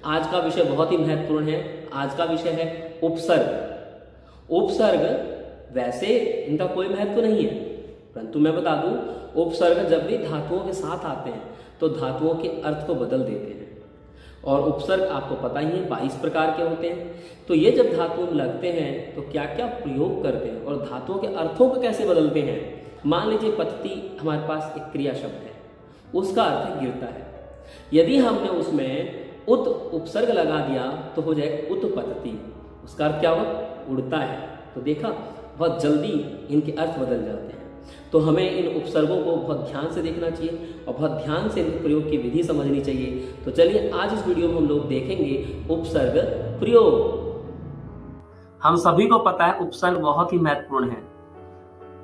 आज का विषय बहुत ही महत्वपूर्ण है। आज का विषय है उपसर्ग। उपसर्ग वैसे इनका कोई महत्व नहीं है, परंतु मैं बता दूं, उपसर्ग जब भी धातुओं के साथ आते हैं तो धातुओं के अर्थ को बदल देते हैं। और उपसर्ग आपको पता ही है 22 प्रकार के होते हैं। तो ये जब धातुओं में लगते हैं तो क्या क्या प्रयोग करते हैं और धातुओं के अर्थों को कैसे बदलते हैं। मान लीजिए पतति हमारे पास एक क्रिया शब्द है, उसका अर्थ गिरता है। यदि हमने उसमें उत उपसर्ग लगा दिया तो हो जाएगा उत्पत्ति। उसका अर्थ क्या होगा? उड़ता है। तो देखा, बहुत जल्दी इनके अर्थ बदल जाते हैं। तो हमें इन उपसर्गों को बहुत ध्यान से देखना चाहिए और बहुत ध्यान से इनके प्रयोग की विधि समझनी चाहिए। तो चलिए आज इस वीडियो में हम लोग देखेंगे उपसर्ग प्रयोग। हम सभी को पता है उपसर्ग बहुत ही महत्वपूर्ण है।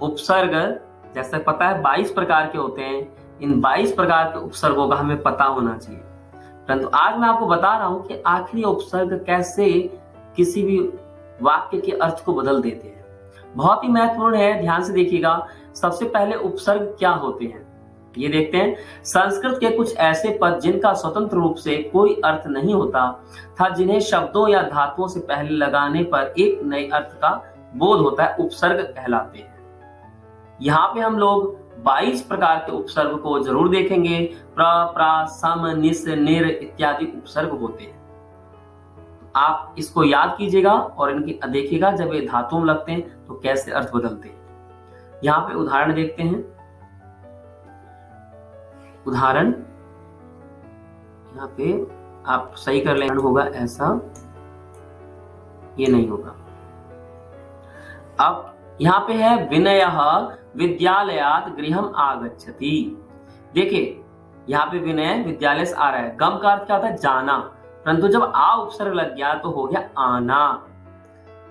उपसर्ग जैसे पता है 22 प्रकार के होते हैं। इन 22 प्रकार के उपसर्गों का हमें पता होना चाहिए। परंतु आज मैं आपको बता रहा हूं कि आखिरी उपसर्ग कैसे किसी भी वाक्य के अर्थ को बदल देते हैं। बहुत ही महत्वपूर्ण है, ध्यान से देखिएगा। सबसे पहले उपसर्ग क्या होते हैं ये देखते हैं। संस्कृत के कुछ ऐसे पद जिनका स्वतंत्र रूप से कोई अर्थ नहीं होता था, जिन्हें शब्दों या धातुओं से पहले लगाने पर एक नए अर्थ का बोध होता है, उपसर्ग कहलाते हैं। यहाँ पे हम लोग 22 प्रकार के उपसर्ग को जरूर देखेंगे। प्र, प्रा, सम, निस, निर इत्यादि उपसर्ग होते हैं। आप इसको याद कीजिएगा और इनकी देखिएगा जब ये धातुओं में लगते हैं तो कैसे अर्थ बदलते हैं। यहाँ पे उदाहरण देखते हैं। उदाहरण यहाँ पे आप सही कर लेना होगा, ऐसा ये नहीं होगा। अब यहाँ पे है विनयः विद्यालयात् गृहम् आगच्छति। देखिए यहाँ पे विनय विद्यालय से आ रहा है। गम का अर्थ क्या होता है? जाना। परंतु जब आ उपसर्ग लग गया तो हो गया आना।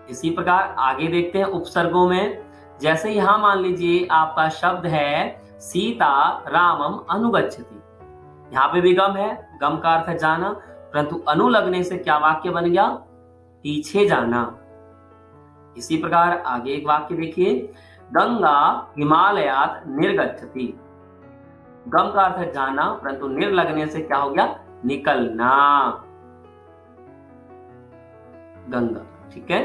इसी प्रकार आगे देखते हैं उपसर्गों में। जैसे यहां मान लीजिए आपका शब्द है सीता रामम अनुगच्छति। यहाँ पे भी गम है। गम का अर्थ है जाना, परंतु अनु लगने से क्या वाक्य बन गया? पीछे जाना। इसी प्रकार आगे एक वाक्य देखिए, गंगा हिमालयात निर्गच्छति। गम का अर्थ है जाना, परंतु निर लगने से क्या हो गया? निकलना। गंगा। ठीक है,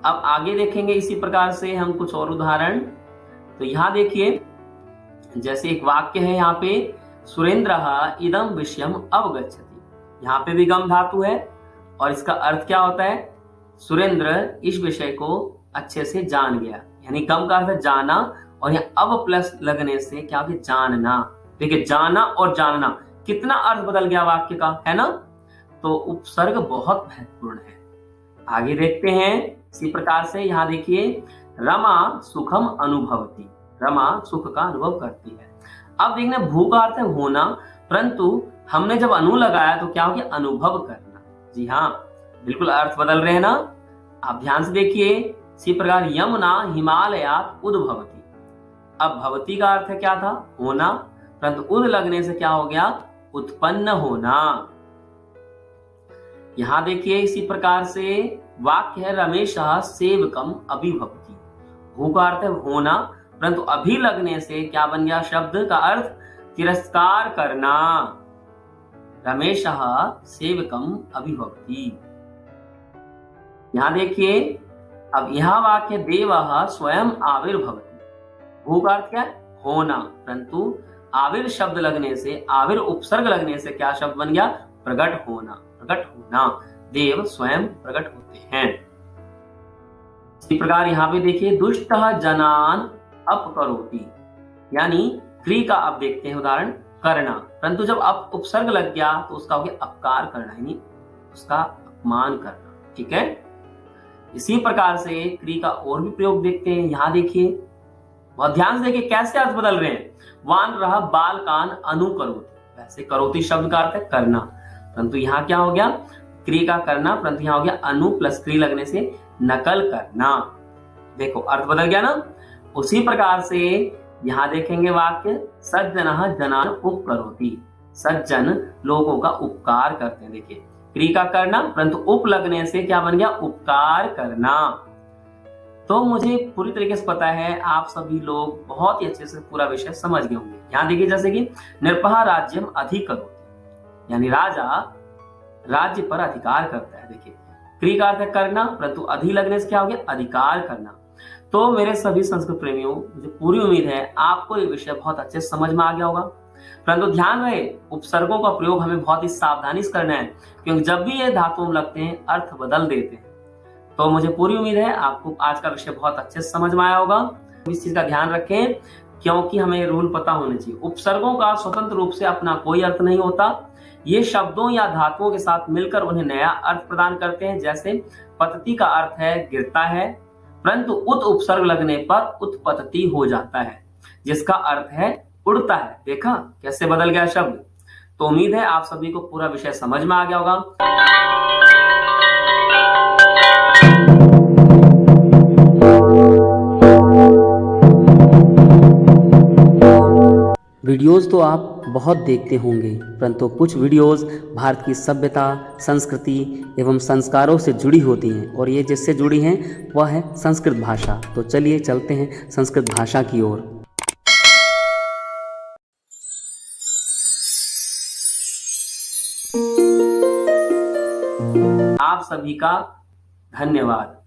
अब आगे देखेंगे इसी प्रकार से हम कुछ और उदाहरण। तो यहां देखिए, जैसे एक वाक्य है यहाँ पे, सुरेंद्रः इदं विषयम अवगच्छति। यहाँ पे भी गम धातु है और इसका अर्थ क्या होता है? सुरेंद्र इस विषय को अच्छे से जान गया। यानी गम का अर्थ है जाना और यहाँ अब प्लस लगने से क्या हो गया? जानना। देखिए जाना और जानना, कितना अर्थ बदल गया वाक्य का, है ना। तो उपसर्ग बहुत महत्वपूर्ण है। आगे देखते हैं इसी प्रकार से। यहाँ देखिए, रमा सुखम अनुभवती। रमा सुख का अनुभव करती है। अब देखना, भू का अर्थ है होना, परंतु हमने जब अनु लगाया तो क्या हो गया? अनुभव करना। जी हाँ, बिल्कुल अर्थ बदल रहे हैं ना। आप ध्यान से देखिए। इसी प्रकार यमुना हिमालयात उद्भवती। अब भवती का अर्थ है क्या था? होना, परंतु उद लगने से क्या हो गया? उत्पन्न होना। यहां देखिए इसी प्रकार से वाक्य है, रमेशः सेवकम अभिभवति। भू का अर्थ है होना, परंतु अभी लगने से क्या बन गया? शब्द का अर्थ तिरस्कार करना। रमेशः सेवकम अभिभवति। यहां देखिए, अब यहां वाक्य देवः स्वयं आविर्भवति। भू का अर्थ क्या है? होना, परंतु आविर शब्द लगने से, आविर उपसर्ग लगने से क्या शब्द बन गया? प्रकट होना। प्रकट होना, देव स्वयं प्रकट होते हैं। इसी प्रकार यहाँ पे देखिए, दुष्टः जनान अपकरोति। यानी क्रिया का अब देखते हैं उदाहरण, करना, परंतु जब अब उपसर्ग लग गया तो उसका हो गया अपकार करना, यानी उसका अपमान करना। ठीक है, इसी प्रकार से क्रिया का और भी प्रयोग देखते हैं। यहाँ देखिए, बहुत ध्यान से देखिए कैसे अर्थ बदल रहे हैं। वान रहा बालकान अनुकरोति। वैसे करोति शब्द का अर्थ है करना, परंतु यहाँ क्या हो गया? क्रिया का करना, परंतु यहाँ हो गया अनु प्लस क्रिया लगने से नकल करना। देखो अर्थ बदल गया ना। उसी प्रकार से यहाँ देखेंगे वाक्य, सज्जनः जनान उपकरोति। सज्जन लोगों का उपकार करते हैं। देखिए क्रिया का करना, परंतु उप लगने से क्या बन गया? उपकार करना। तो मुझे पूरी तरीके से पता है आप सभी लोग बहुत ही अच्छे से पूरा विषय समझ गए होंगे। यहाँ देखिए, जैसे कि नृपः राज्यम अधिकरोति, यानी राजा राज्य पर अधिकार करता है। देखिए, क्री का अर्थ है करना, परंतु अधि लगने से क्या हो गया, अधिकार करना। तो मेरे सभी संस्कृत प्रेमियों, मुझे पूरी उम्मीद है आपको ये विषय बहुत अच्छे से समझ में आ गया होगा। परंतु ध्यान रहे, उपसर्गों का प्रयोग हमें बहुत ही सावधानी से करना है, क्योंकि जब भी ये धातुओं में लगते हैं अर्थ बदल देते हैं। तो मुझे पूरी उम्मीद है आपको आज का विषय बहुत अच्छे से समझ में आया होगा। इस चीज का ध्यान रखें, क्योंकि हमें रूल पता होने चाहिए। उपसर्गों का स्वतंत्र रूप से अपना कोई अर्थ नहीं होता, ये शब्दों या धातुओं के साथ मिलकर उन्हें नया अर्थ प्रदान करते हैं। जैसे पतति का अर्थ है गिरता है, परंतु उत उपसर्ग लगने पर उत्पतति हो जाता है, जिसका अर्थ है उड़ता है। देखा कैसे बदल गया शब्द। तो उम्मीद है आप सभी को पूरा विषय समझ में आ गया होगा। वीडियोज़ तो आप बहुत देखते होंगे, परंतु कुछ वीडियोज़ भारत की सभ्यता, संस्कृति एवं संस्कारों से जुड़ी होती हैं, और ये जिससे जुड़ी हैं वह है संस्कृत भाषा। तो चलिए चलते हैं संस्कृत भाषा की ओर। आप सभी का धन्यवाद।